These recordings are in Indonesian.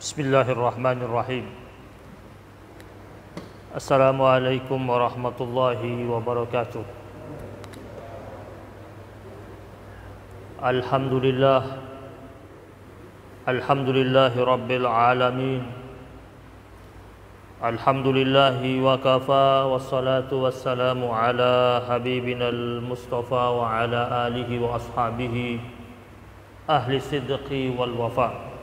Bismillahirrahmanirrahim. Assalamualaikum warahmatullahi wabarakatuh. Alhamdulillahi rabbil alamin. Alhamdulillahi wa kafa, wassalatu wassalamu ala habibinal mustafa wa ala alihi wa ashabihi ahli sidqi wal wafa.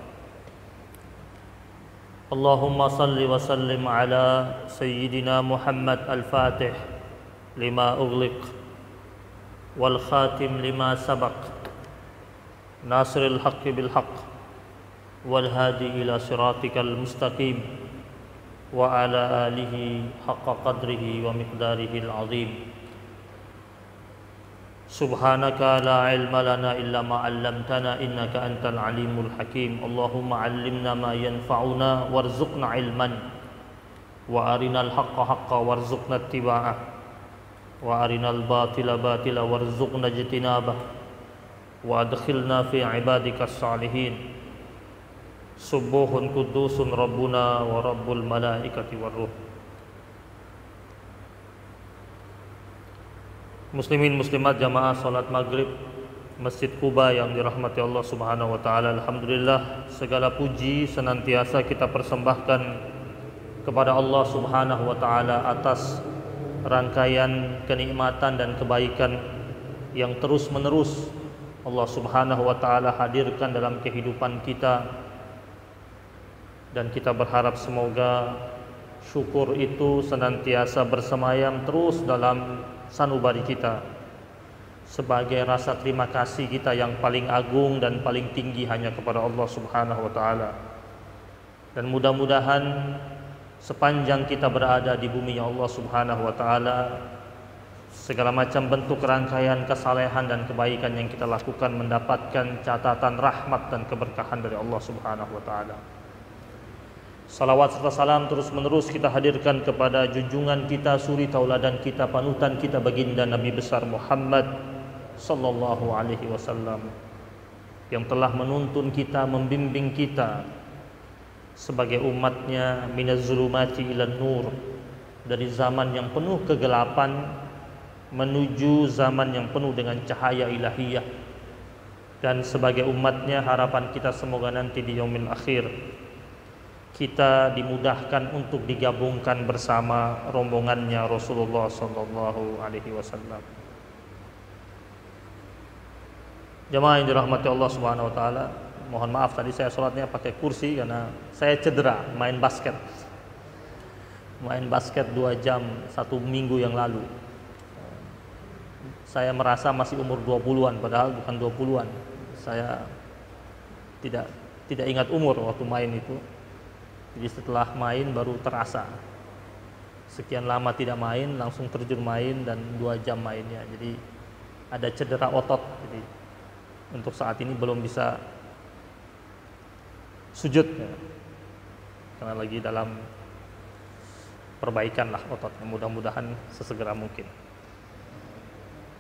Allahumma salli wa sallim ala sayyidina Muhammad al-Fatih lima ughliq wal khatim lima sabaq nasiril haqqi bil haqq wal hadi ila siratikal mustaqim wa ala alihi haqqa qadrihi wa miqdarihi al-azim. Subhanaka la ilma lana illa ma 'allamtana innaka antal alimul hakim. Allahumma 'allimna ma yanfa'una warzuqna ilman wa arinal haqqa haqqan warzuqna ittiba'ah wa arinal batila batila warzuqna ijtinabah wa adkhilna fi ibadikas salihin. Subuhun qudusun rabbuna wa rabbul malaikati warruh. Muslimin muslimat jamaah salat maghrib Masjid Quba yang dirahmati Allah Subhanahu wa taala. Alhamdulillah, segala puji senantiasa kita persembahkan kepada Allah Subhanahu wa taala atas rangkaian kenikmatan dan kebaikan yang terus-menerus Allah Subhanahu wa taala hadirkan dalam kehidupan kita, dan kita berharap semoga syukur itu senantiasa bersemayam terus dalam sanubari kita sebagai rasa terima kasih kita yang paling agung dan paling tinggi hanya kepada Allah Subhanahu wa taala. Dan mudah-mudahan sepanjang kita berada di bumi Allah Subhanahu wa taala, segala macam bentuk rangkaian kesalehan dan kebaikan yang kita lakukan mendapatkan catatan rahmat dan keberkahan dari Allah Subhanahu wa taala. Salawat serta salam terus menerus kita hadirkan kepada junjungan kita, suri tauladan kita, panutan kita, baginda Nabi besar Muhammad sallallahu alaihi wasallam, yang telah menuntun kita, membimbing kita sebagai umatnya minaz zulumati ilan nur, dari zaman yang penuh kegelapan menuju zaman yang penuh dengan cahaya ilahiyah. Dan sebagai umatnya harapan kita semoga nanti di yaumil akhir kita dimudahkan untuk digabungkan bersama rombongannya Rasulullah sallallahu alaihi wasallam. Jemaah yang dirahmati Allah Subhanahu wa taala, mohon maaf tadi saya sholatnya pakai kursi karena saya cedera main basket. Main basket 2 jam 1 minggu yang lalu. Saya merasa masih umur 20-an padahal bukan 20-an. Saya tidak ingat umur waktu main itu. Jadi setelah main baru terasa sekian lama tidak main, langsung terjun main dan 2 jam mainnya. Jadi ada cedera otot. Jadi untuk saat ini belum bisa sujud ya, karena lagi dalam perbaikan lah ototnya. Mudah-mudahan sesegera mungkin.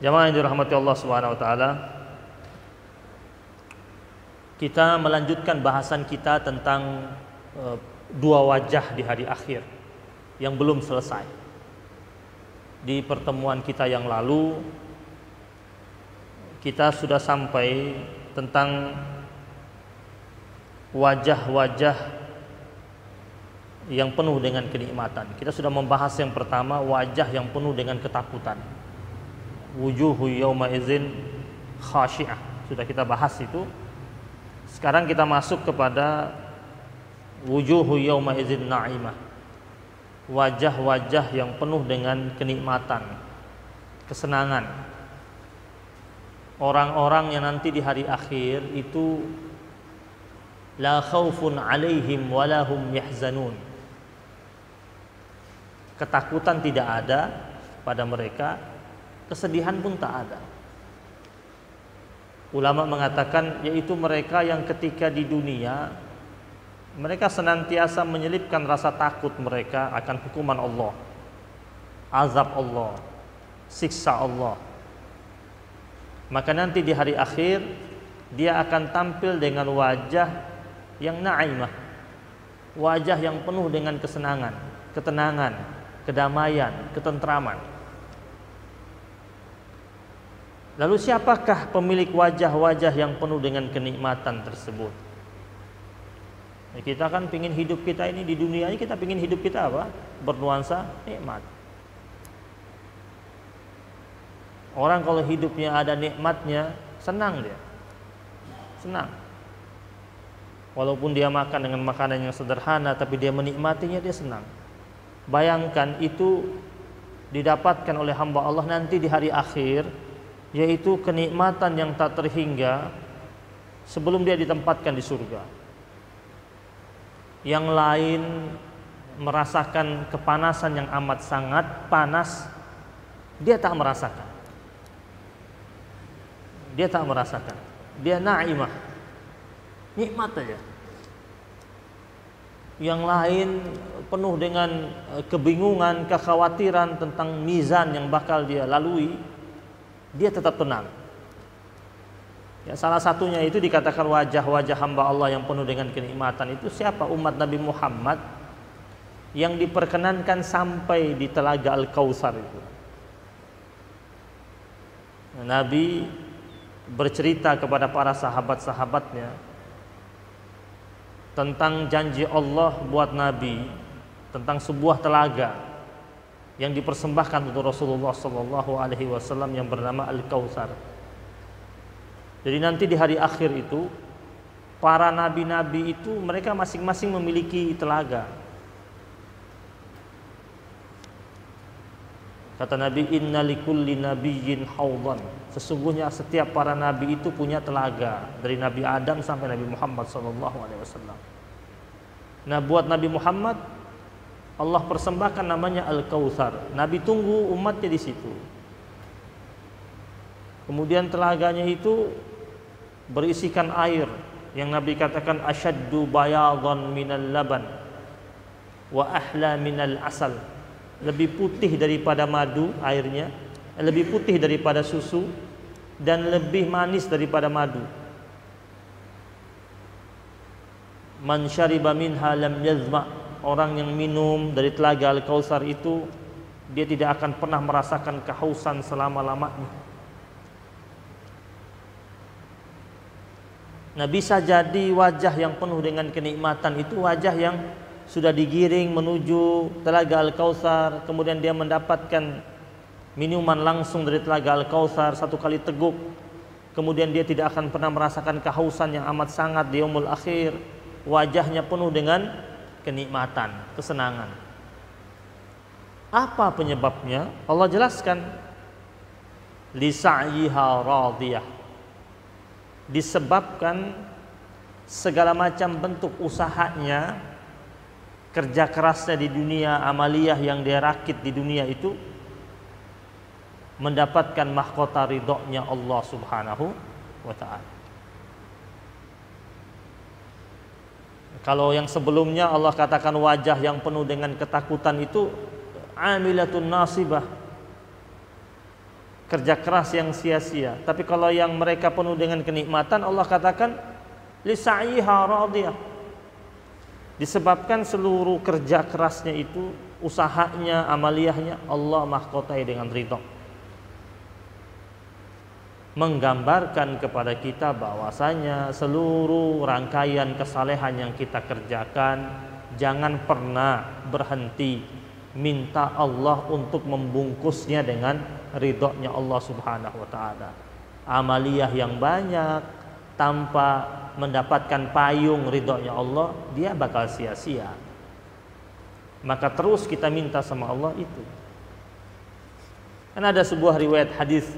Jamaah yang dirahmati Allah Subhanahu wa taala, kita melanjutkan bahasan kita tentang dua wajah di hari akhir yang belum selesai. Di pertemuan kita yang lalu kita sudah sampai tentang wajah-wajah yang penuh dengan kenikmatan. Kita sudah membahas yang pertama, wajah yang penuh dengan ketakutan. Wujuhu yawma idzin khashi'ah. Sudah kita bahas itu. Sekarang kita masuk kepada wujuhu yawma idzin na'imah, wajah-wajah yang penuh dengan kenikmatan, kesenangan. Orang-orang yang nanti di hari akhir itu la khaufun 'alaihim wa la hum yahzanun. Ketakutan tidak ada pada mereka, kesedihan pun tak ada. Ulama mengatakan yaitu mereka yang ketika di dunia mereka senantiasa menyelipkan rasa takut mereka akan hukuman Allah, azab Allah, siksa Allah. Maka nanti di hari akhir dia akan tampil dengan wajah yang na'imah, wajah yang penuh dengan kesenangan, ketenangan, kedamaian, ketentraman. Lalu siapakah pemilik wajah-wajah yang penuh dengan kenikmatan tersebut? Ya, kita kan pingin hidup kita ini di dunia ini, kita pingin hidup kita apa? Bernuansa nikmat. Orang kalau hidupnya ada nikmatnya, senang dia. Senang. Walaupun dia makan dengan makanan yang sederhana, tapi dia menikmatinya, dia senang. Bayangkan itu didapatkan oleh hamba Allah nanti di hari akhir, yaitu kenikmatan yang tak terhingga sebelum dia ditempatkan di surga. Yang lain merasakan kepanasan yang amat sangat panas, dia tak merasakan. Dia tak merasakan. Dia na'imah, nikmat aja. Yang lain penuh dengan kebingungan, kekhawatiran tentang mizan yang bakal dia lalui, dia tetap tenang. Ya, salah satunya itu dikatakan wajah-wajah hamba Allah yang penuh dengan kenikmatan itu siapa? Umat Nabi Muhammad yang diperkenankan sampai di telaga Al-Kautsar itu. Nabi bercerita kepada para sahabat-sahabatnya tentang janji Allah buat Nabi tentang sebuah telaga yang dipersembahkan untuk Rasulullah SAW yang bernama Al-Kautsar. Jadi nanti di hari akhir itu para nabi-nabi itu mereka masing-masing memiliki telaga. Kata Nabi, inna likulli nabiyyin hawdan. Sesungguhnya setiap para nabi itu punya telaga, dari Nabi Adam sampai Nabi Muhammad SAW. Nah, buat Nabi Muhammad Allah persembahkan namanya Al-Kautsar. Nabi tunggu umatnya di situ. Kemudian telaganya itu berisikan air yang Nabi katakan asyaddu bayadan minal laban wa ahla minal asal. Lebih putih daripada madu airnya, lebih putih daripada susu, dan lebih manis daripada madu. Man syariba minha lam yazma. Orang yang minum dari telaga Al-Kautsar itu dia tidak akan pernah merasakan kehausan selama-lamanya. Nah, bisa jadi wajah yang penuh dengan kenikmatan itu wajah yang sudah digiring menuju telaga Al-Kautsar, kemudian dia mendapatkan minuman langsung dari telaga Al-Kautsar, satu kali teguk, kemudian dia tidak akan pernah merasakan kehausan yang amat sangat di yaumul akhir. Wajahnya penuh dengan kenikmatan, kesenangan. Apa penyebabnya? Allah jelaskan, li sa'yiha radiyah. Disebabkan segala macam bentuk usahanya, kerja kerasnya di dunia, amaliyah yang dia rakit di dunia itu mendapatkan mahkota ridhonya Allah Subhanahu wa ta'ala. Kalau yang sebelumnya Allah katakan wajah yang penuh dengan ketakutan itu amilatun nasibah, kerja keras yang sia-sia. Tapi kalau yang mereka penuh dengan kenikmatan, Allah katakan li sa'iha radiyah. Disebabkan seluruh kerja kerasnya itu, usahanya, amaliyahnya Allah mahkotai dengan ridho. Menggambarkan kepada kita bahwasanya seluruh rangkaian kesalehan yang kita kerjakan jangan pernah berhenti minta Allah untuk membungkusnya dengan ridhonya Allah Subhanahu wa ta'ala. Amaliyah yang banyak tanpa mendapatkan payung ridhonya Allah, dia bakal sia-sia. Maka terus kita minta sama Allah itu. Kan ada sebuah riwayat hadis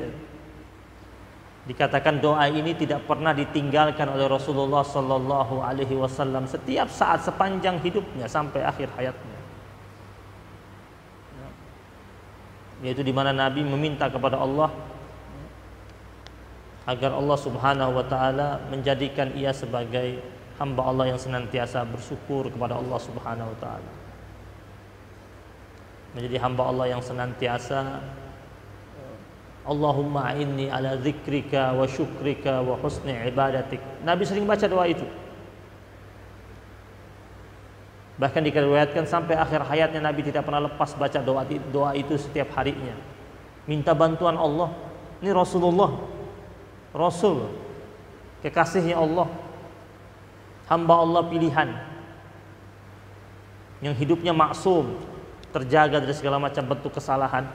dikatakan doa ini tidak pernah ditinggalkan oleh Rasulullah sallallahu alaihi wasallam setiap saat sepanjang hidupnya sampai akhir hayatnya. Yaitu di mana Nabi meminta kepada Allah agar Allah Subhanahu wa taala menjadikan ia sebagai hamba Allah yang senantiasa bersyukur kepada Allah Subhanahu wa taala. Menjadi hamba Allah yang senantiasa Allahumma a'inni ala dzikrika wa syukrika wa husni ibadatik. Nabi sering baca doa itu. Bahkan diriwayatkan sampai akhir hayatnya Nabi tidak pernah lepas baca doa itu setiap harinya. Minta bantuan Allah. Ini Rasulullah, Rasul, kekasihnya Allah, hamba Allah pilihan, yang hidupnya maksum, terjaga dari segala macam bentuk kesalahan.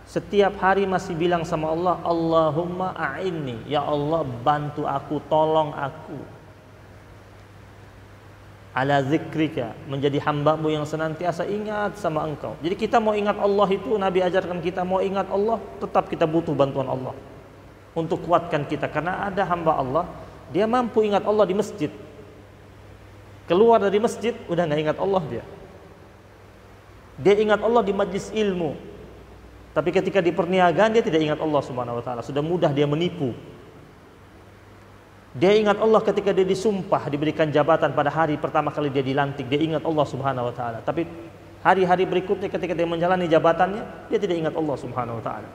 Setiap hari masih bilang sama Allah, Allahumma a'inni, ya Allah bantu aku, tolong aku, ala zikrika, menjadi hambamu yang senantiasa ingat sama engkau. Jadi kita mau ingat Allah itu, Nabi ajarkan kita mau ingat Allah, tetap kita butuh bantuan Allah untuk kuatkan kita. Karena ada hamba Allah, dia mampu ingat Allah di masjid, keluar dari masjid udah gak ingat Allah dia ingat Allah di majlis ilmu, tapi ketika di perniagaan dia tidak ingat Allah Subhanahu wa taala, sudah mudah dia menipu. Dia ingat Allah ketika dia disumpah diberikan jabatan pada hari pertama kali dia dilantik, dia ingat Allah Subhanahu wa taala. Tapi hari-hari berikutnya ketika dia menjalani jabatannya, dia tidak ingat Allah Subhanahu wa taala.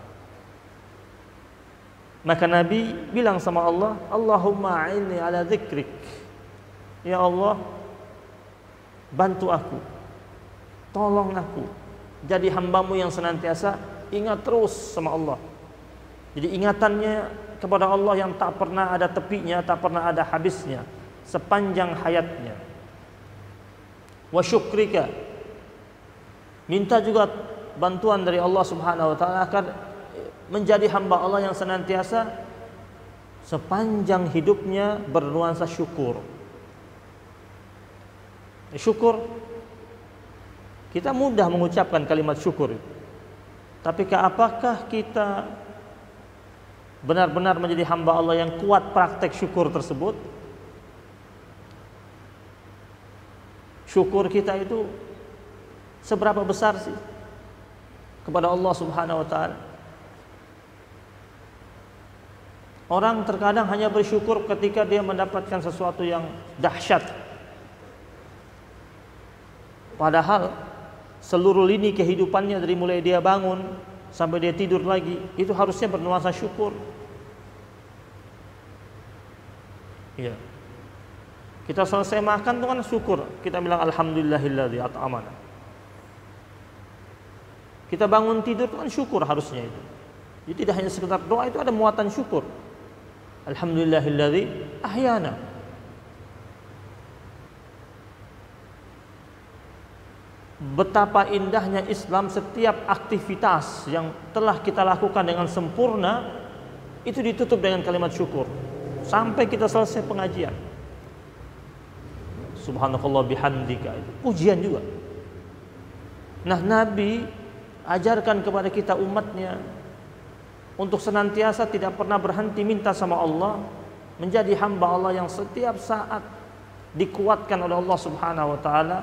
Maka Nabi bilang sama Allah, Allahumma a'inni ala dzikrik. Ya Allah, bantu aku, tolong aku jadi hambamu yang senantiasa ingat terus sama Allah. Jadi ingatannya kepada Allah yang tak pernah ada tepinya, tak pernah ada habisnya sepanjang hayatnya. Wa syukrika, minta juga bantuan dari Allah Subhanahu wa taala agar menjadi hamba Allah yang senantiasa sepanjang hidupnya bernuansa syukur. Syukur, kita mudah mengucapkan kalimat syukur, tapi apakah kita benar-benar menjadi hamba Allah yang kuat praktek syukur tersebut? Syukur kita itu seberapa besar sih kepada Allah Subhanahu wa taala? Orang terkadang hanya bersyukur ketika dia mendapatkan sesuatu yang dahsyat, padahal seluruh lini kehidupannya dari mulai dia bangun sampai dia tidur lagi itu harusnya bernuansa syukur. Iya. Kita selesai makan itu kan syukur, kita bilang alhamdulillahilladzi at'amana. Kita bangun tidur itu kan syukur harusnya itu. Jadi tidak hanya sekedar doa, itu ada muatan syukur. Alhamdulillahilladzi ahyana. Betapa indahnya Islam, setiap aktivitas yang telah kita lakukan dengan sempurna itu ditutup dengan kalimat syukur sampai kita selesai pengajian. Subhanakallah bihamdika, itu pujian juga. Nah, Nabi ajarkan kepada kita umatnya untuk senantiasa tidak pernah berhenti minta sama Allah, menjadi hamba Allah yang setiap saat dikuatkan oleh Allah Subhanahu wa taala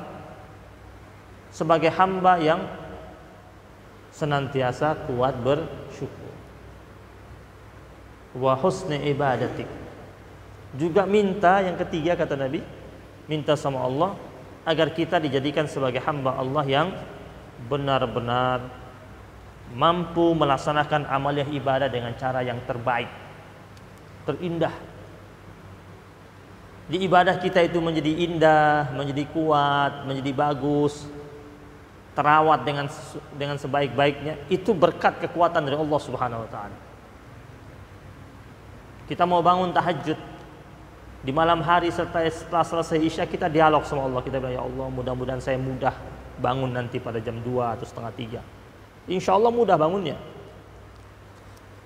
sebagai hamba yang senantiasa kuat bersyukur. Wa husni ibadatik, juga minta yang ketiga kata Nabi, minta sama Allah agar kita dijadikan sebagai hamba Allah yang benar-benar mampu melaksanakan amaliah ibadah dengan cara yang terbaik, terindah. Di ibadah kita itu menjadi indah, menjadi kuat, menjadi bagus, terawat dengan sebaik-baiknya, itu berkat kekuatan dari Allah Subhanahu wa taala. Kita mau bangun tahajud di malam hari, setelah selesai Isya kita dialog sama Allah, kita bilang ya Allah mudah-mudahan saya mudah bangun nanti pada jam 2 atau setengah 3. Insya Allah mudah bangunnya.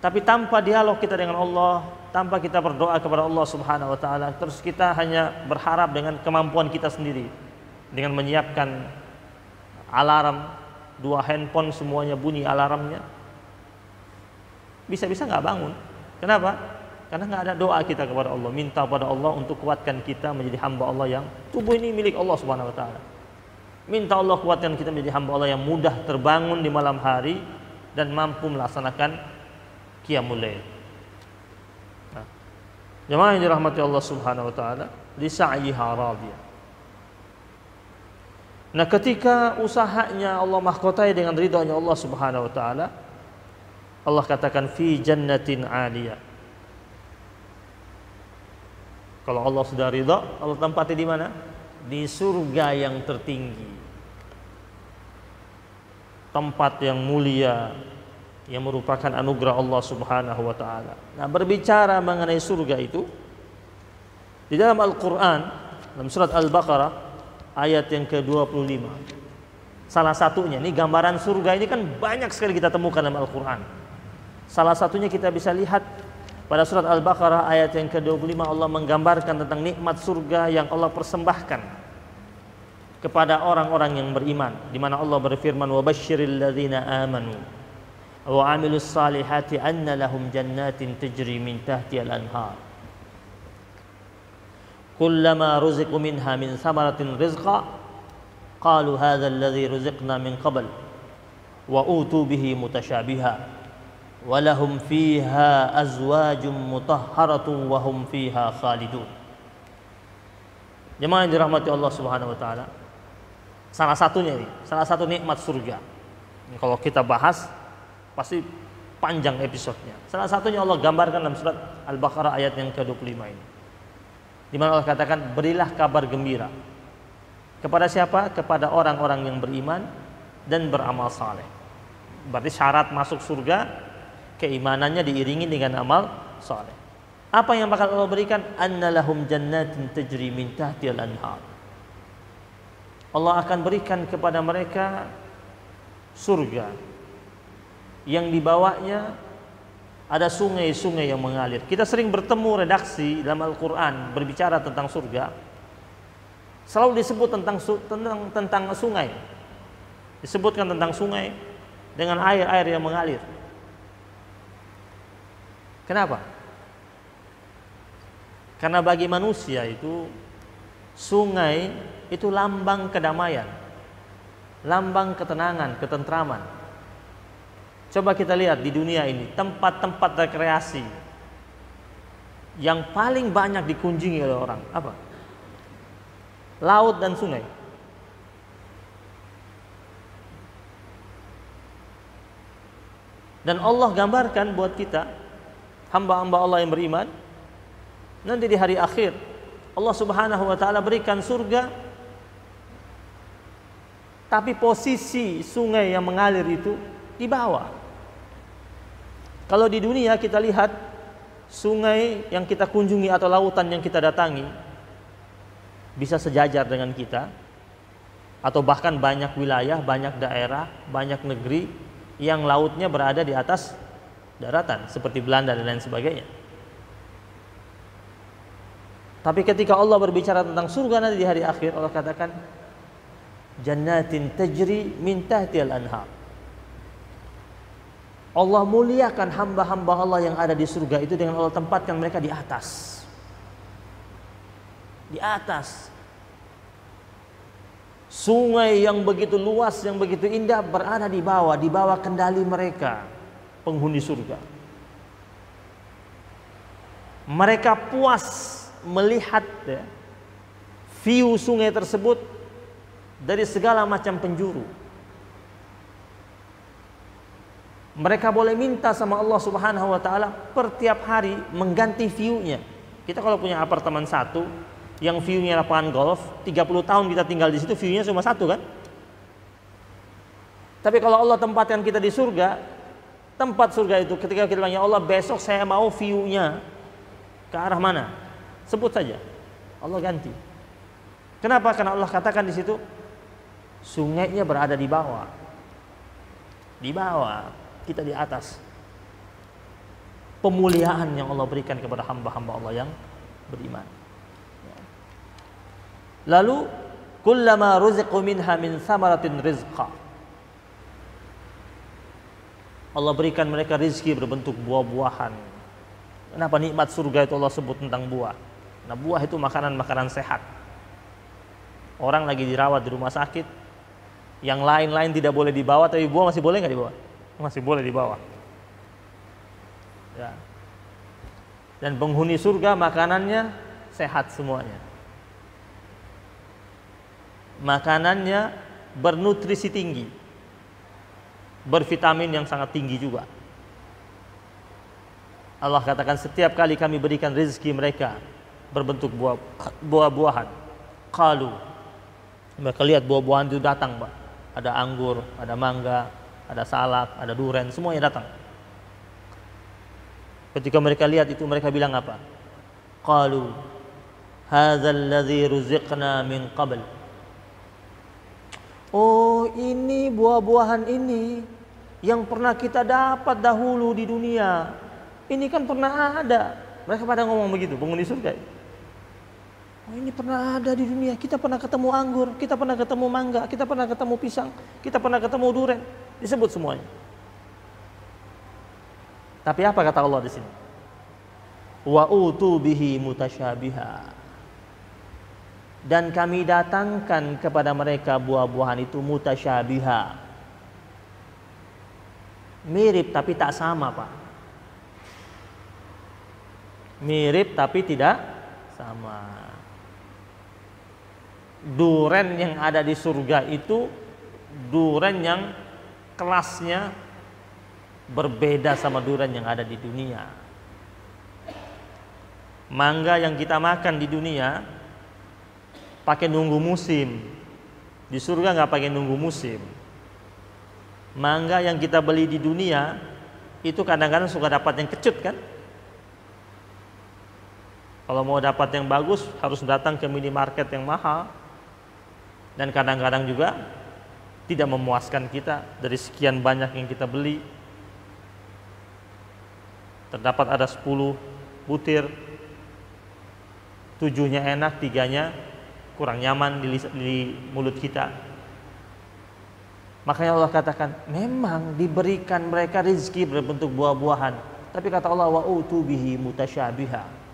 Tapi tanpa dialog kita dengan Allah, tanpa kita berdoa kepada Allah Subhanahu wa taala, terus kita hanya berharap dengan kemampuan kita sendiri, dengan menyiapkan alarm, 2 handphone semuanya bunyi alarmnya, bisa-bisa nggak bangun. Kenapa? Karena nggak ada doa kita kepada Allah, minta pada Allah untuk kuatkan kita menjadi hamba Allah yang tubuh ini milik Allah Subhanahu wa taala. Minta Allah kuatkan kita menjadi hamba Allah yang mudah terbangun di malam hari dan mampu melaksanakan qiyamul lail. Nah, jemaah yang dirahmati Allah Subhanahu wa taala, li sa'yiha radiyah. Nah, ketika usahanya Allah mahkotai dengan ridhonya Allah Subhanahu wa taala, Allah katakan fi jannatin 'aliyah. Kalau Allah sudah ridha, Allah tempati di mana? di surga yang tertinggi, tempat yang mulia yang merupakan anugerah Allah Subhanahu wa taala. Nah, berbicara mengenai surga itu di dalam Al-Qur'an, dalam surat Al-Baqarah ayat yang ke-25. Salah satunya, ini gambaran surga ini kan banyak sekali kita temukan dalam Al-Qur'an. Salah satunya kita bisa lihat pada surat Al-Baqarah ayat yang ke-25, Allah menggambarkan tentang nikmat surga yang Allah persembahkan kepada orang-orang yang beriman, di mana Allah berfirman, "Wa basyiril ladzina amanu wa 'amilus salihati anna lahum jannatin tajri min tahtihal anhar. Kullama ruziqu minha min thamaratin rizqa qalu hadza alladzi ruziqna min qabl wa utu bihi mutasyabiha." Walahum fiha azwajum mutahharatun wa hum fiha khalidun. Jemaah yang dirahmati Allah Subhanahu wa taala, salah satunya ini, salah satu nikmat surga. Kalau kita bahas pasti panjang episodenya. Salah satunya Allah gambarkan dalam surat Al-Baqarah ayat yang ke-25 ini. Di mana Allah katakan, "Berilah kabar gembira." Kepada siapa? Kepada orang-orang yang beriman dan beramal saleh. Berarti syarat masuk surga keimanannya diiringi dengan amal saleh. Apa yang bakal Allah berikan? Annalahum jannatin tajri min tahtihal anhar. Allah akan berikan kepada mereka surga yang dibawanya ada sungai-sungai yang mengalir. Kita sering bertemu redaksi dalam Al-Qur'an berbicara tentang surga. Selalu disebut tentang sungai. Disebutkan tentang sungai dengan air-air yang mengalir. Kenapa? Karena bagi manusia itu sungai itu lambang kedamaian, lambang ketenangan, ketentraman. Coba kita lihat di dunia ini, tempat-tempat rekreasi yang paling banyak dikunjungi oleh orang, apa? Laut dan sungai. Dan Allah gambarkan buat kita, hamba-hamba Allah yang beriman, nanti di hari akhir Allah Subhanahu wa taala berikan surga, tapi posisi sungai yang mengalir itu di bawah. Kalau di dunia kita lihat sungai yang kita kunjungi atau lautan yang kita datangi bisa sejajar dengan kita, atau bahkan banyak wilayah, banyak daerah, banyak negeri yang lautnya berada di atas daratan seperti Belanda dan lain sebagainya. Tapi ketika Allah berbicara tentang surga nanti di hari akhir, Allah katakan jannatin tajri min tahtihal anhar. Allah muliakan hamba-hamba Allah yang ada di surga itu dengan Allah tempatkan mereka di atas. Di atas. Sungai yang begitu luas, yang begitu indah berada di bawah kendali mereka, penghuni surga. Mereka puas melihat view sungai tersebut dari segala macam penjuru. Mereka boleh minta sama Allah Subhanahu wa taala per tiap hari mengganti view-nya. Kita kalau punya apartemen satu yang view-nya lapangan golf, 30 tahun kita tinggal di situ, view-nya cuma satu kan? Tapi kalau Allah tempatkan kita di surga, tempat surga itu ketika kita bilang, "Ya Allah, besok saya mau view-nya ke arah mana?" Sebut saja. Allah ganti. Kenapa? Karena Allah katakan di situ sungainya berada di bawah. Di bawah, kita di atas. Pemuliaan yang Allah berikan kepada hamba-hamba Allah yang beriman. Lalu kullama ruziqu minha min thamaratin rizqa. Allah berikan mereka rizki berbentuk buah-buahan. Kenapa nikmat surga itu Allah sebut tentang buah? Nah, buah itu makanan-makanan sehat. Orang lagi dirawat di rumah sakit, yang lain-lain tidak boleh dibawa, tapi buah masih boleh nggak dibawa? Masih boleh dibawa. Ya. Dan penghuni surga makanannya sehat semuanya. Makanannya bernutrisi tinggi, bervitamin yang sangat tinggi juga. Allah katakan setiap kali kami berikan rezeki mereka berbentuk buah-buahan. Qalu, Mereka lihat buah-buahan itu datang, Pak. Ada anggur, ada mangga, ada salak, ada duren, semuanya datang. Ketika mereka lihat itu, mereka bilang apa? Qalu hadzal ladzi ruziqna min qabl. Oh, ini buah-buahan ini yang pernah kita dapat dahulu di dunia. Ini kan pernah ada. Mereka pada ngomong begitu, penghuni surga. Oh, ini pernah ada di dunia. Kita pernah ketemu anggur, kita pernah ketemu mangga, kita pernah ketemu pisang, kita pernah ketemu duren. Disebut semuanya. Tapi apa kata Allah di sini? Wa utu bihi mutasyabiha. Dan kami datangkan kepada mereka buah-buahan itu mutasyabiha. Mirip tapi tak sama, Pak. Mirip tapi tidak sama. Duren yang ada di surga itu duren yang kelasnya berbeda sama duren yang ada di dunia. Mangga yang kita makan di dunia pakai nunggu musim. Di surga nggak pakai nunggu musim. Mangga yang kita beli di dunia itu kadang-kadang suka dapat yang kecut kan? Kalau mau dapat yang bagus harus datang ke minimarket yang mahal. Dan kadang-kadang juga tidak memuaskan kita dari sekian banyak yang kita beli. Terdapat ada 10 butir, 7-nya enak, 3-nya kurang nyaman di mulut kita. Makanya Allah katakan memang diberikan mereka rezeki berbentuk buah-buahan, tapi kata Allah wa utu bihi mutasyabiha.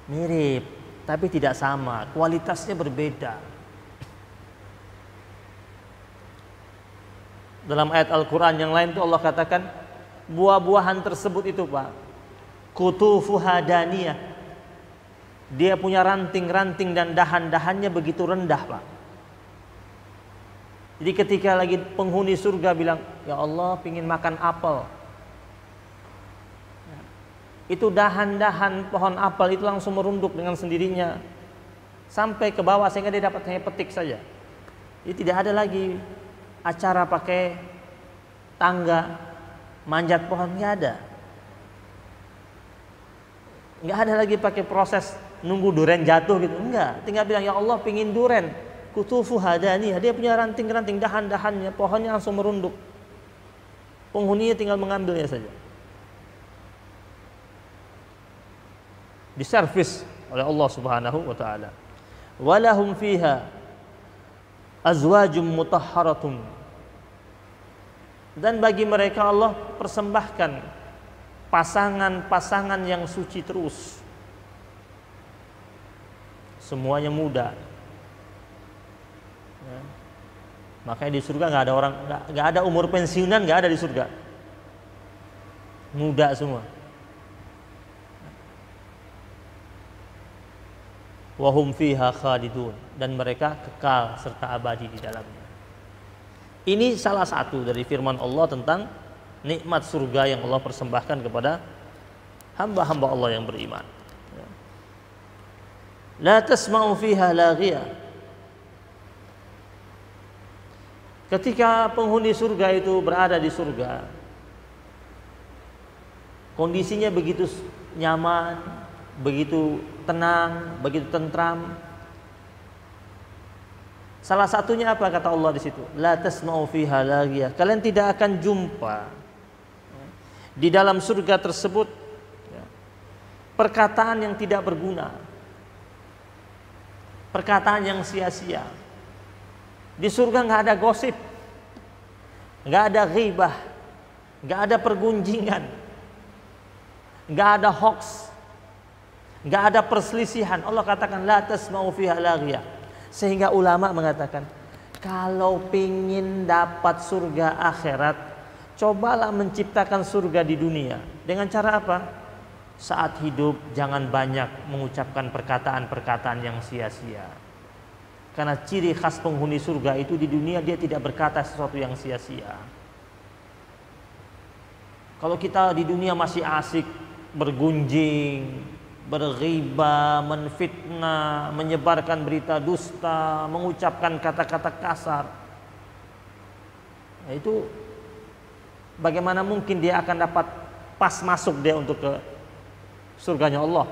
Mirip tapi tidak sama, kualitasnya berbeda. Dalam ayat Al-Quran yang lain itu Allah katakan buah-buahan tersebut itu, Pak, kutufuha daniyah, dia punya ranting-ranting dan dahan-dahannya begitu rendah, Pak. Jadi ketika lagi penghuni surga bilang, ya Allah pingin makan apel, itu dahan-dahan pohon apel itu langsung merunduk dengan sendirinya sampai ke bawah sehingga dia dapat hanya petik saja. Jadi tidak ada lagi acara pakai tangga manjat pohon, nggak ada. Nggak ada lagi pakai proses nunggu duren jatuh gitu, enggak. Tinggal bilang ya Allah pingin duren, kutufu hadaniyah, dia punya ranting-ranting dahan-dahannya, pohonnya langsung merunduk. Penghuninya tinggal mengambilnya saja. Diservis oleh Allah Subhanahu wa taala. Walahum fiha azwajum mutahharatun. Dan bagi mereka Allah persembahkan pasangan-pasangan yang suci terus. Semuanya muda. Ya. Makanya di surga nggak ada umur pensiunan, nggak ada di surga. Muda semua. Wahum fiha khalidun, dan mereka kekal serta abadi di dalamnya. Ini salah satu dari firman Allah tentang nikmat surga yang Allah persembahkan kepada hamba-hamba Allah yang beriman. La tasma'u fiha laghiyah. Ketika penghuni surga itu berada di surga, kondisinya begitu nyaman, begitu tenang, begitu tentram. Salah satunya apa kata Allah di situ? La tasma'u fiha laghiyah. Kalian tidak akan jumpa di dalam surga tersebut perkataan yang tidak berguna, perkataan yang sia-sia. Di surga nggak ada gosip, nggak ada ghibah, nggak ada pergunjingan, nggak ada hoax, nggak ada perselisihan. Allah katakan la tasma'u fiha laghiyah. Sehingga ulama mengatakan kalau pingin dapat surga akhirat, cobalah menciptakan surga di dunia. Dengan cara apa? Saat hidup jangan banyak mengucapkan perkataan-perkataan yang sia-sia. Karena ciri khas penghuni surga itu di dunia dia tidak berkata sesuatu yang sia-sia. Kalau kita di dunia masih asik bergunjing, berghiba, menfitnah, menyebarkan berita dusta, mengucapkan kata-kata kasar. Nah, itu bagaimana mungkin dia akan dapat pas masuk dia untuk ke surganya Allah?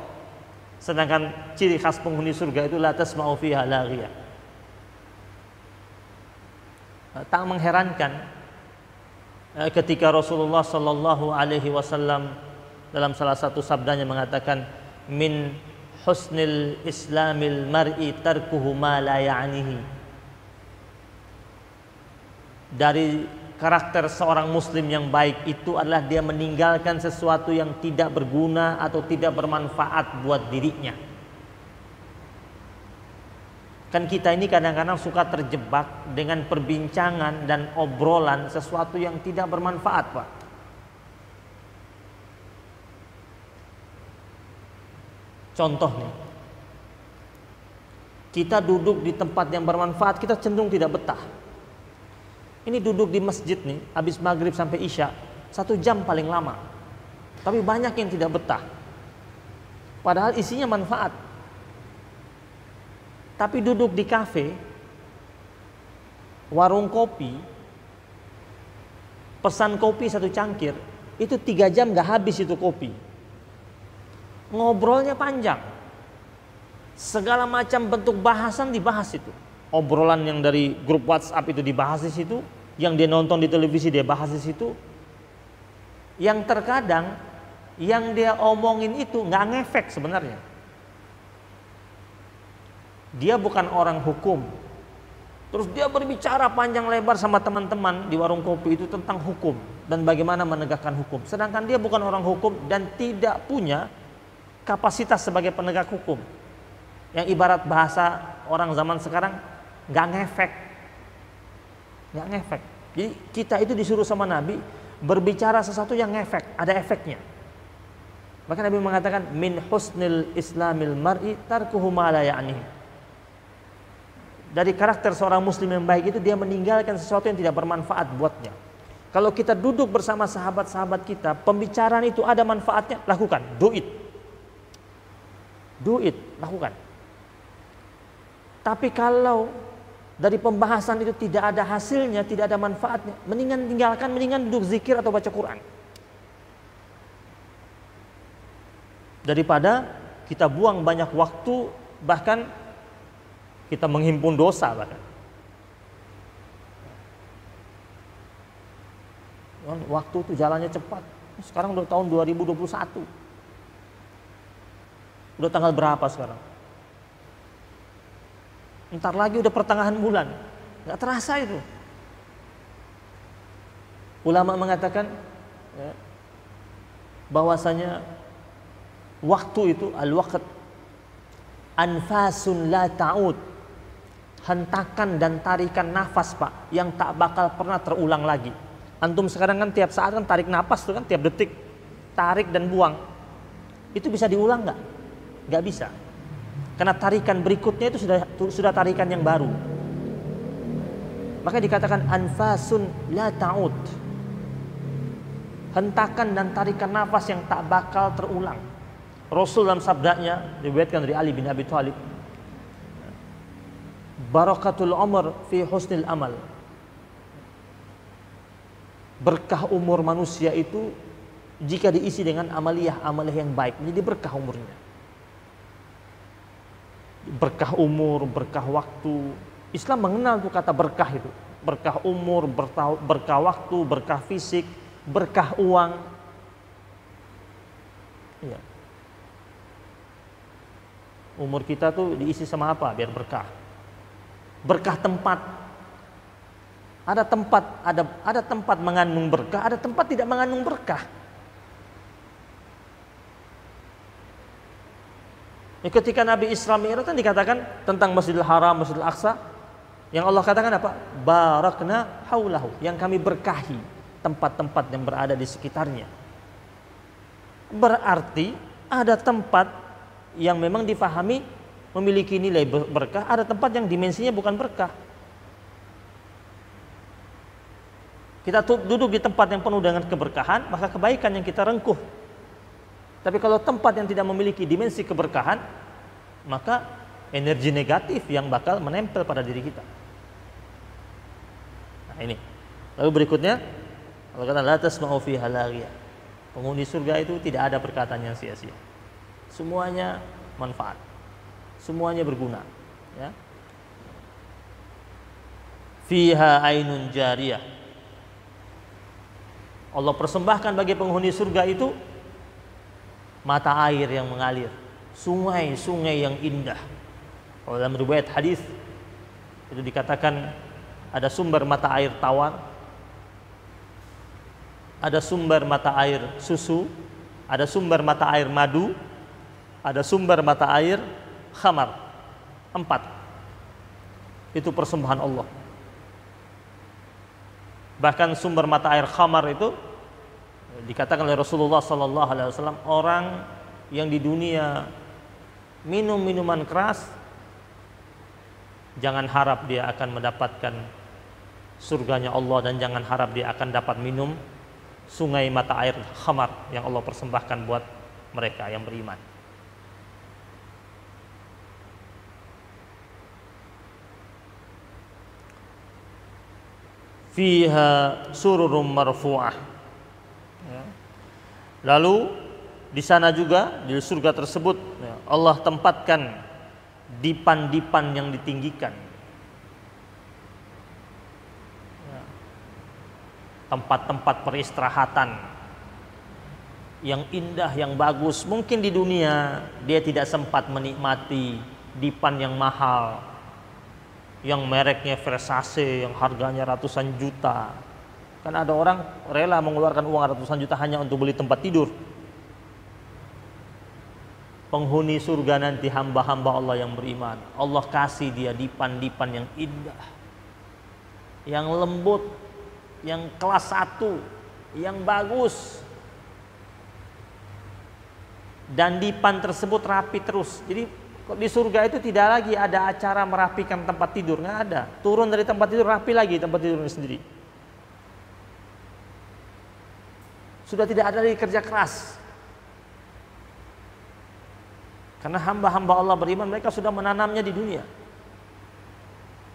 Sedangkan ciri khas penghuni surga itu la tasma'u fiha laghiyah. Tak mengherankan ketika Rasulullah sallallahu alaihi wasallam dalam salah satu sabdanya mengatakan min husnil islamil mar'i tarkuhu ma la ya'nihi. Dari karakter seorang muslim yang baik itu adalah dia meninggalkan sesuatu yang tidak berguna atau tidak bermanfaat buat dirinya. Kan kita ini kadang-kadang suka terjebak dengan perbincangan dan obrolan sesuatu yang tidak bermanfaat, Pak. Contoh nih, kita duduk di tempat yang bermanfaat, kita cenderung tidak betah. Ini duduk di masjid nih, habis maghrib sampai isya, 1 jam paling lama. Tapi banyak yang tidak betah. Padahal isinya manfaat. Tapi duduk di kafe, warung kopi, pesan kopi 1 cangkir, itu 3 jam gak habis itu kopi. Ngobrolnya panjang. Segala macam bentuk bahasan dibahas itu. Obrolan yang dari grup WhatsApp itu dibahas di situ, yang dia nonton di televisi dia bahas di situ. Yang terkadang yang dia omongin itu nggak ngefek sebenarnya. Dia bukan orang hukum. Terus dia berbicara panjang lebar sama teman-teman di warung kopi itu tentang hukum dan bagaimana menegakkan hukum. Sedangkan dia bukan orang hukum dan tidak punya kapasitas sebagai penegak hukum. Yang ibarat bahasa orang zaman sekarang nggak ngefek. Nggak ngefek. Jadi kita itu disuruh sama Nabi berbicara sesuatu yang ngefek, ada efeknya. Maka Nabi mengatakan min husnil islamil mar'i tarkuhu ma la ya'nihi. Dari karakter seorang muslim yang baik itu dia meninggalkan sesuatu yang tidak bermanfaat buatnya. Kalau kita duduk bersama sahabat-sahabat kita, pembicaraan itu ada manfaatnya, lakukan, do it. Do it, lakukan. Tapi kalau dari pembahasan itu tidak ada hasilnya, tidak ada manfaatnya, mendingan tinggalkan, mendingan duduk zikir atau baca Quran. Daripada kita buang banyak waktu, bahkan kita menghimpun dosa bahkan. Waktu itu jalannya cepat. Sekarang udah tahun 2021. Udah tanggal berapa sekarang? Ntar lagi udah pertengahan bulan. Gak terasa itu. Ulama mengatakan bahwasanya waktu itu al-waqt anfasun la ta'ud. Hentakan dan tarikan nafas, Pak, yang tak bakal pernah terulang lagi. Antum sekarang kan tiap saat kan tarik nafas tuh kan, tiap detik tarik dan buang. Itu bisa diulang nggak? Nggak bisa. Karena tarikan berikutnya itu sudah tarikan yang baru. Maka dikatakan anfasun la ta'ud. Hentakan dan tarikan nafas yang tak bakal terulang. Rasul dalam sabdanya diriwayatkan dari Ali bin Abi Thalib, barakatul umur fi husnil amal. Berkah umur manusia itu jika diisi dengan amaliyah yang baik, menjadi berkah umurnya. Berkah umur, berkah waktu. Islam mengenal tuh kata berkah itu. Berkah umur, berkah waktu, berkah fisik, berkah uang. Iya. Umur kita tuh diisi sama apa biar berkah? Berkah tempat. Ada tempat mengandung berkah, ada tempat tidak mengandung berkah. Ketika Nabi Isra Mi'raj kan dikatakan tentang Masjidil Haram, Masjidil Aqsa, yang Allah katakan apa? Barakna haulahu, yang kami berkahi tempat-tempat yang berada di sekitarnya. Berarti ada tempat yang memang difahami memiliki nilai berkah, ada tempat yang dimensinya bukan berkah. Kita duduk di tempat yang penuh dengan keberkahan, maka kebaikan yang kita rengkuh. Tapi kalau tempat yang tidak memiliki dimensi keberkahan, maka energi negatif yang bakal menempel pada diri kita. Nah ini. Lalu berikutnya, Allah kata la tasma'u fiha laghiya. Penghuni surga itu tidak ada perkataan yang sia-sia. Semuanya manfaat. Semuanya berguna, ya. Fiha ainun jariyah. Allah persembahkan bagi penghuni surga itu mata air yang mengalir, sungai-sungai yang indah. Kalau dalam riwayat hadis itu dikatakan ada sumber mata air tawar, ada sumber mata air susu, ada sumber mata air madu, ada sumber mata air khamar. 4. Itu persembahan Allah. Bahkan sumber mata air khamar itu dikatakan oleh Rasulullah SAW, orang yang di dunia minum minuman keras, jangan harap dia akan mendapatkan surganya Allah, dan jangan harap dia akan dapat minum sungai mata air khamar yang Allah persembahkan buat mereka yang beriman. Fiha sururum marfu'ah. Ya. Lalu di sana juga di surga tersebut, ya, Allah tempatkan dipan-dipan yang ditinggikan, ya. Tempat-tempat peristirahatan yang indah, yang bagus. Mungkin di dunia dia tidak sempat menikmati dipan yang mahal, yang mereknya Versace, yang harganya ratusan juta. Kan ada orang rela mengeluarkan uang ratusan juta hanya untuk beli tempat tidur. Penghuni surga nanti hamba-hamba Allah yang beriman, Allah kasih dia dipan-dipan yang indah, yang lembut, yang kelas 1, yang bagus. Dan dipan tersebut rapi terus. Jadi di surga itu tidak lagi ada acara merapikan tempat tidur, nggak ada. Turun dari tempat tidur rapi lagi tempat tidurnya sendiri. Sudah tidak ada lagi kerja keras. Karena hamba-hamba Allah beriman, mereka sudah menanamnya di dunia.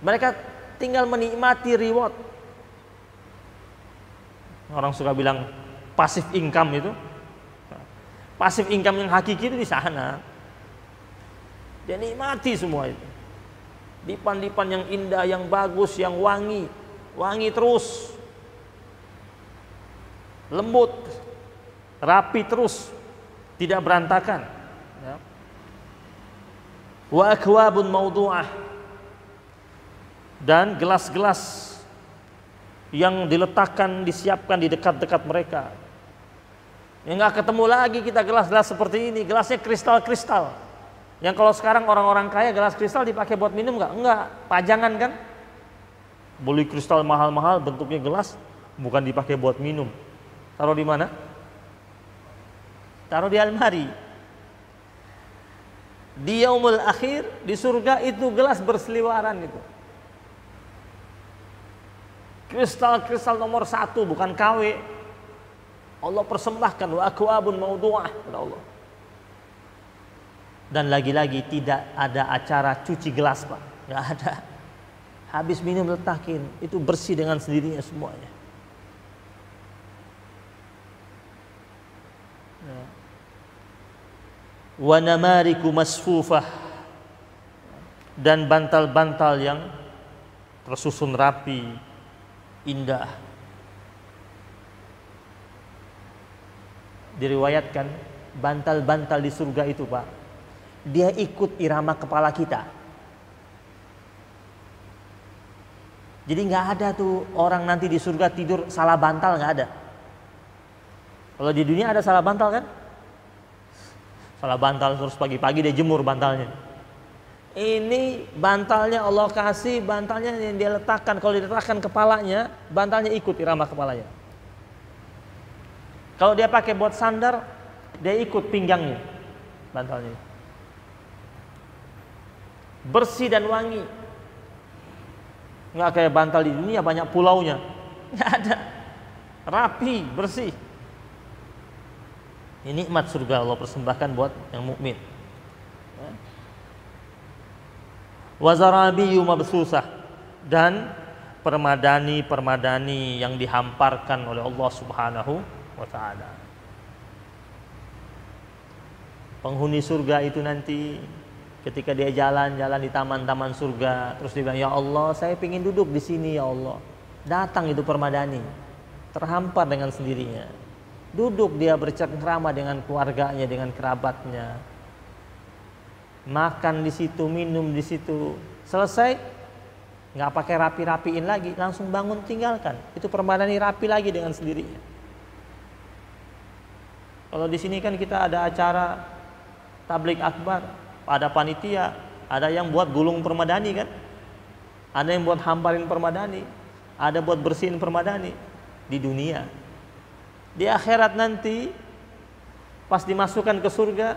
Mereka tinggal menikmati reward. Orang suka bilang pasif income itu. Pasif income yang hakiki itu di sana. Dia nikmati semua itu. Dipan-dipan yang indah, yang bagus, yang wangi. Wangi terus. Lembut. Rapi terus. Tidak berantakan. Ya. Wa akwabun mawdu'ah. Dan gelas-gelas yang diletakkan, disiapkan di dekat-dekat mereka. Ya nggak ketemu lagi kita gelas-gelas seperti ini. Gelasnya kristal-kristal. Yang kalau sekarang orang-orang kaya gelas kristal dipakai buat minum nggak? Enggak, pajangan kan? Beli kristal mahal-mahal bentuknya gelas, bukan dipakai buat minum. Taruh di mana? Taruh di almari. Di yaumul akhir, di surga itu gelas berseliweran itu. Kristal-kristal nomor 1, bukan KW. Allah persembahkan wa akwabun mawdu'ah kepada Allah. Dan lagi-lagi tidak ada acara cuci gelas, Pak. Nggak ada. Habis minum letakin, itu bersih dengan sendirinya semuanya. Wa namariku masfufah. Dan bantal-bantal yang tersusun rapi, indah. Diriwayatkan bantal-bantal di surga itu, Pak, dia ikut irama kepala kita. Jadi nggak ada tuh orang nanti di surga tidur salah bantal, nggak ada. Kalau di dunia ada salah bantal kan? Salah bantal terus pagi-pagi dia jemur bantalnya. Ini bantalnya Allah kasih, bantalnya yang dia letakkan. Kalau diletakkan kepalanya, bantalnya ikut irama kepalanya. Kalau dia pakai buat sandar, dia ikut pinggangnya bantalnya. Bersih dan wangi. Nggak kayak bantal di dunia banyak pulaunya. Nggak ada. Rapi, bersih. Ini nikmat surga Allah persembahkan buat yang mukmin. Wa zarabiyyu mabsusah, dan permadani yang dihamparkan oleh Allah Subhanahu wa taala. Penghuni surga itu nanti ketika dia jalan-jalan di taman-taman surga, terus dia bilang, "Ya Allah, saya ingin duduk di sini ya Allah." Datang itu permadani, terhampar dengan sendirinya. Duduk dia bercengkrama dengan keluarganya, dengan kerabatnya. Makan di situ, minum di situ. Selesai, nggak pakai rapi-rapiin lagi, langsung bangun tinggalkan. Itu permadani rapi lagi dengan sendirinya. Kalau di sini kan kita ada acara tablik akbar, ada panitia, ada yang buat gulung permadani kan, ada yang buat hamparin permadani, ada buat bersihin permadani. Di dunia, di akhirat nanti pas dimasukkan ke surga,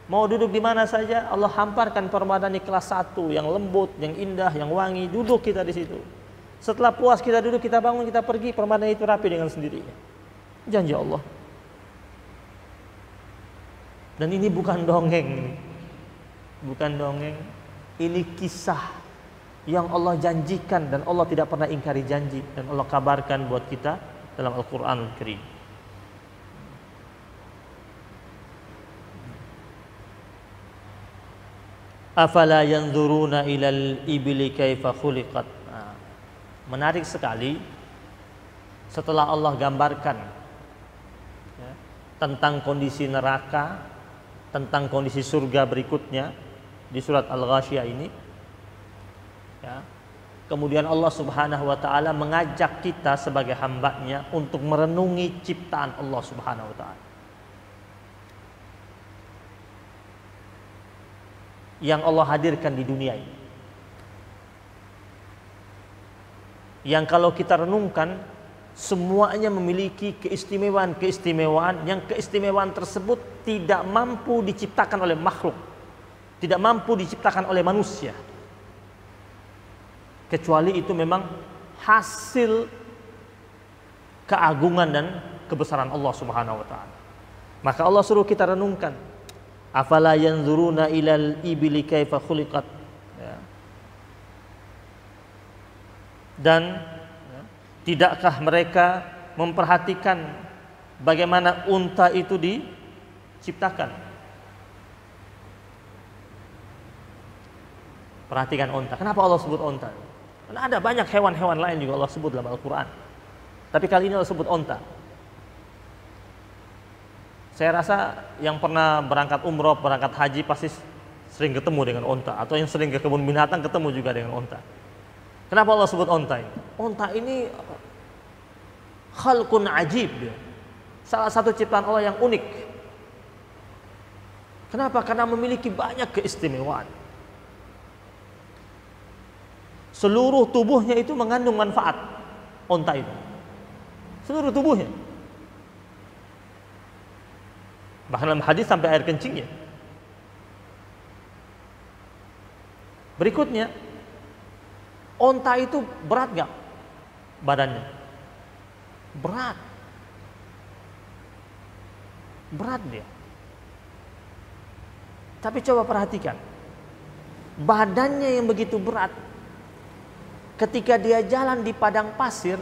mau duduk di mana saja, Allah hamparkan permadani kelas 1 yang lembut, yang indah, yang wangi. Duduk kita di situ. Setelah puas kita duduk, kita bangun, kita pergi, permadani itu rapi dengan sendirinya. Janji Allah. Dan ini bukan dongeng, bukan dongeng. Ini kisah yang Allah janjikan dan Allah tidak pernah ingkari janji, dan Allah kabarkan buat kita dalam Al-Qur'anul Karim. Afala yanzuruna ilal ibli kaifa khuliqat. Nah, menarik sekali setelah Allah gambarkan ya, tentang kondisi neraka, tentang kondisi surga berikutnya di surat Al-Ghasyiyah ini ya, kemudian Allah Subhanahu wa taala mengajak kita sebagai hambanya untuk merenungi ciptaan Allah Subhanahu wa taala yang Allah hadirkan di dunia ini, yang kalau kita renungkan semuanya memiliki keistimewaan yang keistimewaan tersebut tidak mampu diciptakan oleh makhluk, tidak mampu diciptakan oleh manusia, kecuali itu memang hasil keagungan dan kebesaran Allah Subhanahu wa taala. Maka Allah suruh kita renungkan, afala yanzuruna ilal ibli kaifa khuliqat ya. Dan ya, tidakkah mereka memperhatikan bagaimana unta itu diciptakan? Perhatikan unta. Kenapa Allah sebut unta? Karena ada banyak hewan-hewan lain juga Allah sebut dalam Al-Quran, tapi kali ini Allah sebut unta. Saya rasa yang pernah berangkat umroh, berangkat haji pasti sering ketemu dengan unta, atau yang sering ke kebun binatang ketemu juga dengan unta. Kenapa Allah sebut unta ini? Unta ini khalqun ajib, salah satu ciptaan Allah yang unik. Kenapa? Karena memiliki banyak keistimewaan. Seluruh tubuhnya itu mengandung manfaat. Unta itu, seluruh tubuhnya. Bahkan dalam hadis sampai air kencingnya. Berikutnya, unta itu berat gak badannya? Berat. Berat dia. Tapi coba perhatikan, badannya yang begitu berat, ketika dia jalan di padang pasir,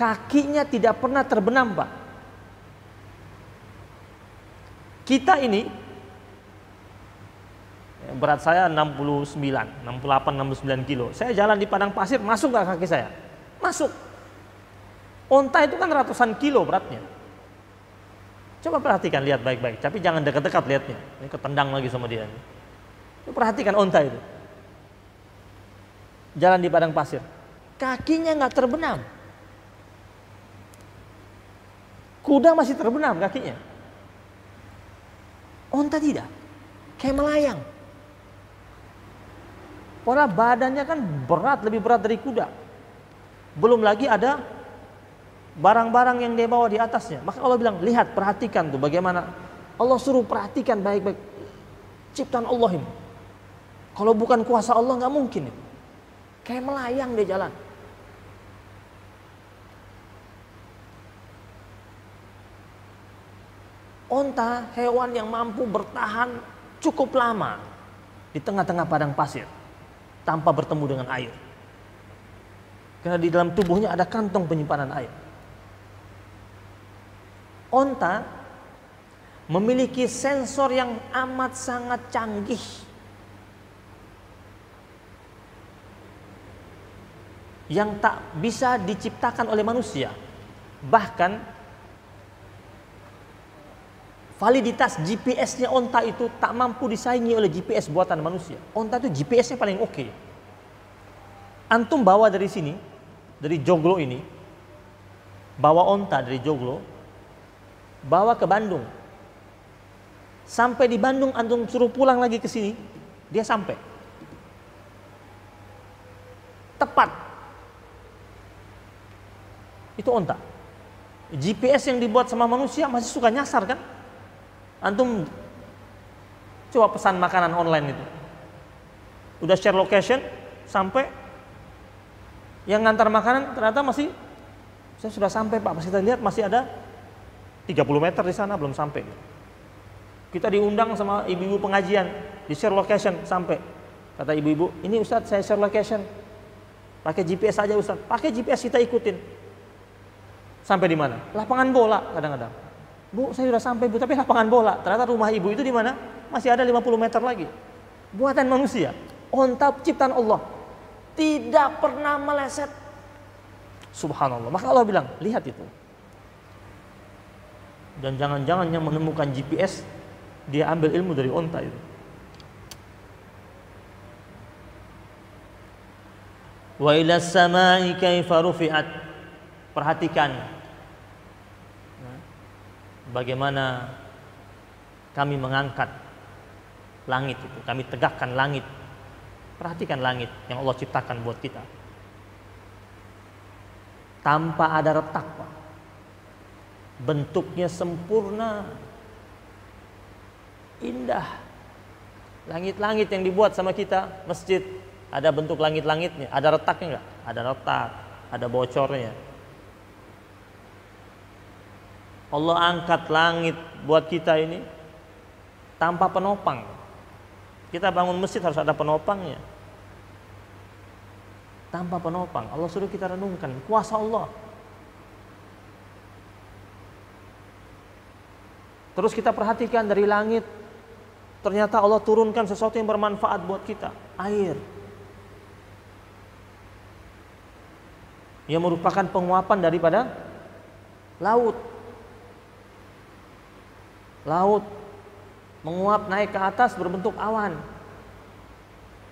kakinya tidak pernah terbenam, Pak. Kita ini, berat saya 68, 69 kilo. Saya jalan di padang pasir, masuk gak kaki saya? Masuk. Unta itu kan ratusan kilo beratnya. Coba perhatikan, lihat baik-baik. Tapi jangan dekat-dekat lihatnya. Ini ketendang lagi sama dia. Perhatikan unta itu. Jalan di padang pasir. Kakinya gak terbenam. Kuda masih terbenam kakinya. Unta tidak, kayak melayang. Padahal badannya kan berat, lebih berat dari kuda. Belum lagi ada barang-barang yang dia bawa di atasnya. Maka Allah bilang, lihat, perhatikan tuh bagaimana Allah suruh perhatikan baik-baik ciptaan Allah ini. Kalau bukan kuasa Allah nggak mungkin. Kayak melayang dia jalan. Onta hewan yang mampu bertahan cukup lama di tengah-tengah padang pasir tanpa bertemu dengan air. Karena di dalam tubuhnya ada kantong penyimpanan air. Onta memiliki sensor yang amat sangat canggih. Yang tak bisa diciptakan oleh manusia. Bahkan validitas GPS-nya onta itu tak mampu disaingi oleh GPS buatan manusia. Onta itu GPS-nya paling oke. Antum bawa dari sini, dari Joglo ini, bawa onta dari Joglo, bawa ke Bandung. Sampai di Bandung antum suruh pulang lagi ke sini, dia sampai. Tepat. Itu onta. GPS yang dibuat sama manusia masih suka nyasar kan? Antum coba pesan makanan online itu. Udah share location, sampai yang ngantar makanan ternyata masih, saya sudah sampai Pak, masih kita lihat masih ada 30 meter di sana belum sampai. Kita diundang sama ibu-ibu pengajian, di share location sampai. Kata ibu-ibu, ini Ustadz saya share location. Pakai GPS aja Ustadz, pakai GPS kita ikutin. Sampai di mana? Lapangan bola kadang-kadang. Bu, saya sudah sampai Bu, tapi lapangan bola. Ternyata rumah ibu itu di mana? Masih ada 50 meter lagi. Buatan manusia, onta ciptaan Allah, tidak pernah meleset. Subhanallah. Maka Allah bilang, lihat itu. Dan jangan-jangan yang menemukan GPS, dia ambil ilmu dari onta itu. Wa ilas samai kaifa rufi'at. Perhatikan bagaimana kami mengangkat langit itu, kami tegakkan langit. Perhatikan langit yang Allah ciptakan buat kita. Tanpa ada retak, Pak. Bentuknya sempurna, indah. Langit-langit yang dibuat sama kita, masjid, ada bentuk langit-langitnya, ada retaknya enggak? Ada retak, ada bocornya. Allah angkat langit buat kita ini tanpa penopang. Kita bangun masjid harus ada penopangnya. Tanpa penopang. Allah suruh kita renungkan kuasa Allah. Terus kita perhatikan dari langit, ternyata Allah turunkan sesuatu yang bermanfaat buat kita. Air. Yang merupakan penguapan daripada laut. Laut menguap naik ke atas berbentuk awan.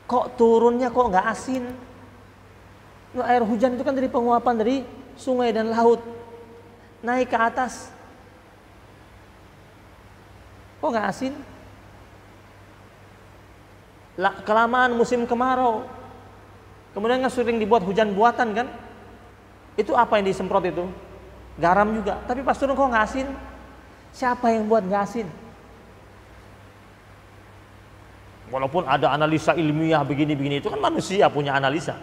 Kok turunnya kok nggak asin? Air hujan itu kan dari penguapan dari sungai dan laut. Naik ke atas. Kok nggak asin? Kelamaan musim kemarau. Kemudian kan sering dibuat hujan buatan kan? Itu apa yang disemprot itu? Garam juga. Tapi pas turun kok nggak asin? Siapa yang buat nggak asin? Walaupun ada analisa ilmiah begini-begini, itu kan manusia punya analisa.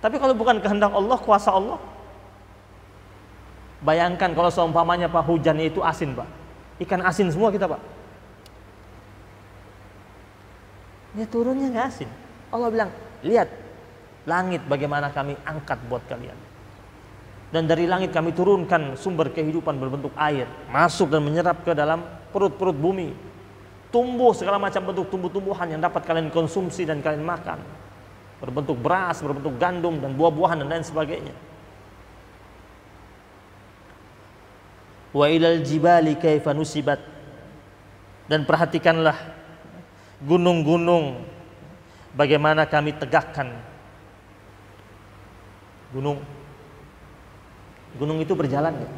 Tapi kalau bukan kehendak Allah, kuasa Allah. Bayangkan kalau seumpamanya Pak, hujannya itu asin Pak. Ikan asin semua kita Pak. Ya turunnya nggak asin. Allah bilang, lihat langit bagaimana kami angkat buat kalian. Dan dari langit kami turunkan sumber kehidupan berbentuk air, masuk dan menyerap ke dalam perut-perut bumi. Tumbuh segala macam bentuk tumbuh-tumbuhan yang dapat kalian konsumsi dan kalian makan. Berbentuk beras, berbentuk gandum dan buah-buahan dan lain sebagainya. Wa ilal jibali kaifa nusibat. Dan perhatikanlah gunung-gunung bagaimana kami tegakkan. Gunung itu berjalan ya?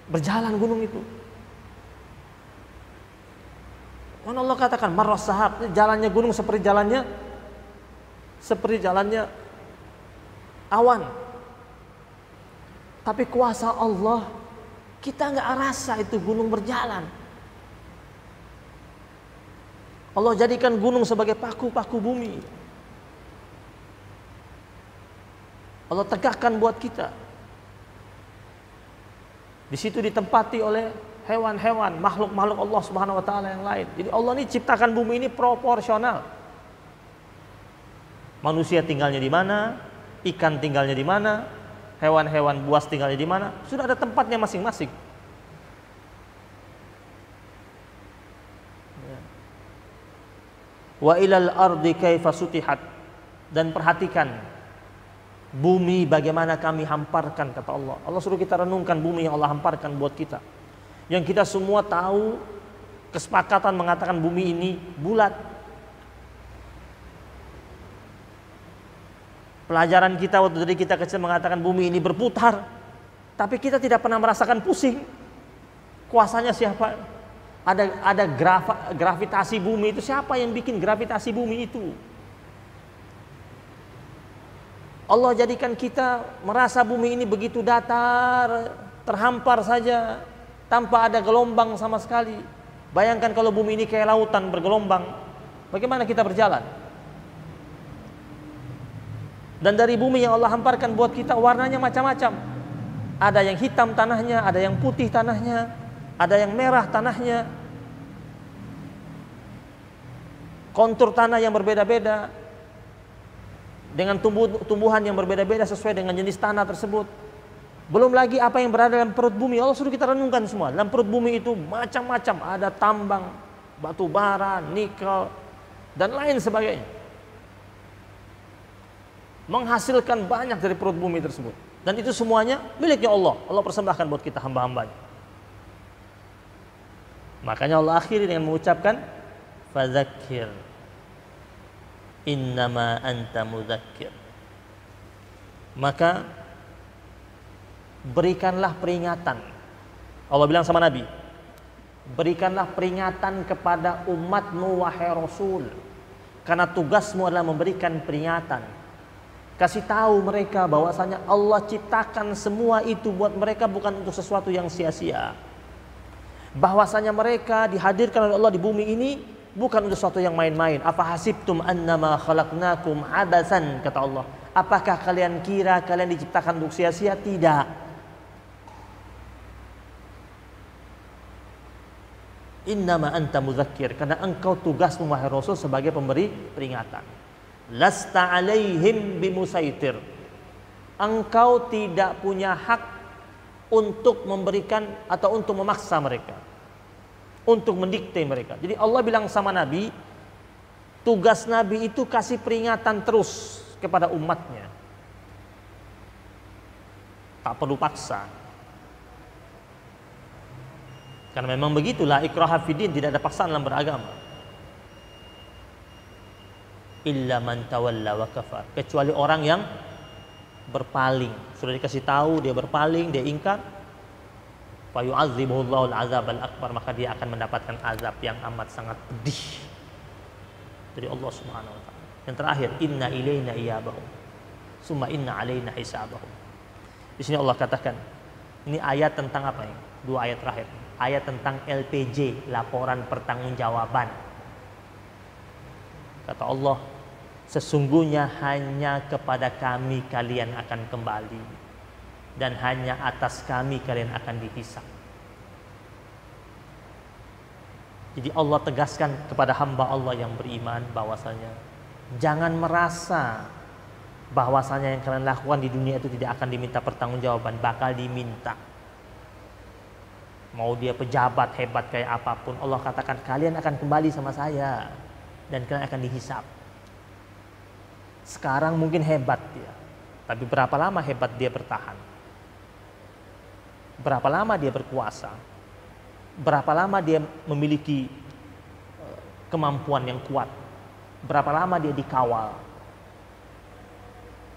Berjalan gunung itu. Mana Allah katakan marras sahab, jalannya gunung seperti jalannya awan. Tapi kuasa Allah kita nggak rasa itu gunung berjalan. Allah jadikan gunung sebagai paku-paku bumi. Allah tegakkan buat kita. Di situ ditempati oleh hewan-hewan, makhluk-makhluk Allah Subhanahu wa taala yang lain. Jadi Allah ini ciptakan bumi ini proporsional. Manusia tinggalnya di mana, ikan tinggalnya di mana, hewan-hewan buas tinggalnya di mana, sudah ada tempatnya masing-masing. Wa ilal ardi kaifa sutihat, dan perhatikan bumi bagaimana kami hamparkan, kata Allah. Allah suruh kita renungkan bumi yang Allah hamparkan buat kita. Yang kita semua tahu, kesepakatan mengatakan bumi ini bulat. Pelajaran kita waktu dari kita kecil mengatakan bumi ini berputar, tapi kita tidak pernah merasakan pusing. Kuasanya siapa? Ada gravitasi bumi itu, siapa yang bikin gravitasi bumi itu? Allah jadikan kita merasa bumi ini begitu datar, terhampar saja, tanpa ada gelombang sama sekali. Bayangkan kalau bumi ini kayak lautan bergelombang, bagaimana kita berjalan? Dan dari bumi yang Allah hamparkan buat kita warnanya macam-macam. Ada yang hitam tanahnya, ada yang putih tanahnya, ada yang merah tanahnya. Kontur tanah yang berbeda-beda, dengan tumbuhan yang berbeda-beda sesuai dengan jenis tanah tersebut. Belum lagi apa yang berada dalam perut bumi. Allah suruh kita renungkan semua. Dalam perut bumi itu macam-macam, ada tambang, batu bara, nikel, dan lain sebagainya. Menghasilkan banyak dari perut bumi tersebut. Dan itu semuanya miliknya Allah. Allah persembahkan buat kita hamba-hambanya. Makanya Allah akhiri dengan mengucapkan fadzakir innama anta mudzakir. Maka berikanlah peringatan. Allah bilang sama Nabi, berikanlah peringatan kepada umatmu wahai Rasul, karena tugasmu adalah memberikan peringatan. Kasih tahu mereka bahwasanya Allah ciptakan semua itu buat mereka, bukan untuk sesuatu yang sia-sia. Bahwasanya mereka dihadirkan oleh Allah di bumi ini bukan untuk sesuatu yang main-main. Afa hasibtum annama khalaqnakum abasan, kata Allah. Apakah kalian kira kalian diciptakan untuk sia-sia? Tidak. Innama anta mudzakir, karena engkau tugasmu wahai Rasul sebagai pemberi peringatan. Lasta alaihim bimusaitir. Engkau tidak punya hak untuk memberikan atau untuk memaksa mereka, untuk mendikte mereka. Jadi Allah bilang sama Nabi, tugas Nabi itu kasih peringatan terus kepada umatnya. Tak perlu paksa. Karena memang begitulah, ikraha fiddin, tidak ada paksaan dalam beragama. Illa man tawalla wa kafar, kecuali orang yang berpaling. Sudah dikasih tahu dia berpaling, dia ingkar, fa yu'adzibuhullahu al-'adzab al-akbar, maka dia akan mendapatkan azab yang amat sangat pedih dari Allah Subhanahu wa taala. Yang terakhir, inna ilaina iyabahum summa inna alaina hisabahum. Di sini Allah katakan, ini ayat tentang apa ya? Dua ayat terakhir. Ayat tentang LPJ, laporan pertanggungjawaban. Kata Allah, sesungguhnya hanya kepada kami kalian akan kembali, dan hanya atas kami kalian akan dihisab. Jadi Allah tegaskan kepada hamba Allah yang beriman bahwasanya jangan merasa bahwasanya yang kalian lakukan di dunia itu tidak akan diminta pertanggungjawaban, bakal diminta. Mau dia pejabat hebat kayak apapun, Allah katakan kalian akan kembali sama saya dan kalian akan dihisab. Sekarang mungkin hebat dia, tapi berapa lama hebat dia bertahan? Berapa lama dia berkuasa? Berapa lama dia memiliki kemampuan yang kuat? Berapa lama dia dikawal?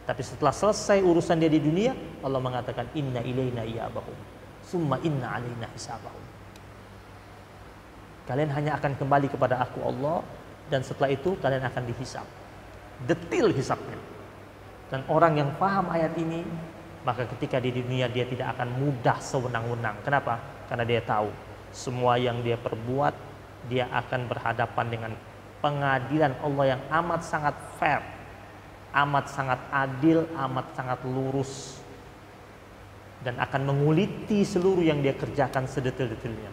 Tapi setelah selesai urusan dia di dunia, Allah mengatakan inna ilaina iyabahum summa inna alaina hisabahum. Kalian hanya akan kembali kepada aku Allah, dan setelah itu kalian akan dihisab. Detil hisabnya. Dan orang yang paham ayat ini, maka ketika di dunia dia tidak akan mudah sewenang-wenang. Kenapa? Karena dia tahu semua yang dia perbuat, dia akan berhadapan dengan pengadilan Allah yang amat sangat fair, amat sangat adil, amat sangat lurus. dan akan menguliti seluruh yang dia kerjakan sedetil-detilnya.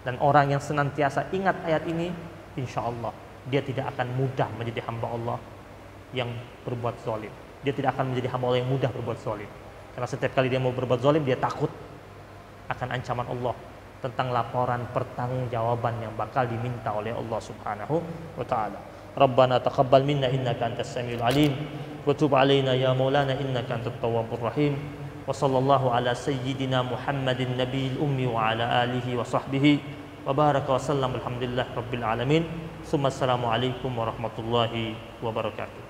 Dan orang yang senantiasa ingat ayat ini, insya Allah dia tidak akan mudah menjadi hamba Allah yang berbuat zalim. Dia tidak akan menjadi hamba Allah yang mudah berbuat zalim. Karena setiap kali dia mau berbuat zalim, dia takut akan ancaman Allah tentang laporan pertanggungjawaban yang bakal diminta oleh Allah Subhanahu wa taala. Rabbana taqabbal minna innaka antas samiul alim wa tub alaina ya maulana innaka antat tawwabur rahim. Wa sallallahu ala sayyidina Muhammadin nabiyil ummi wa ala alihi wa sahbihi wa baraka wa sallam alhamdulillah rabbil alamin. Assalamu alaikum warahmatullahi wabarakatuh.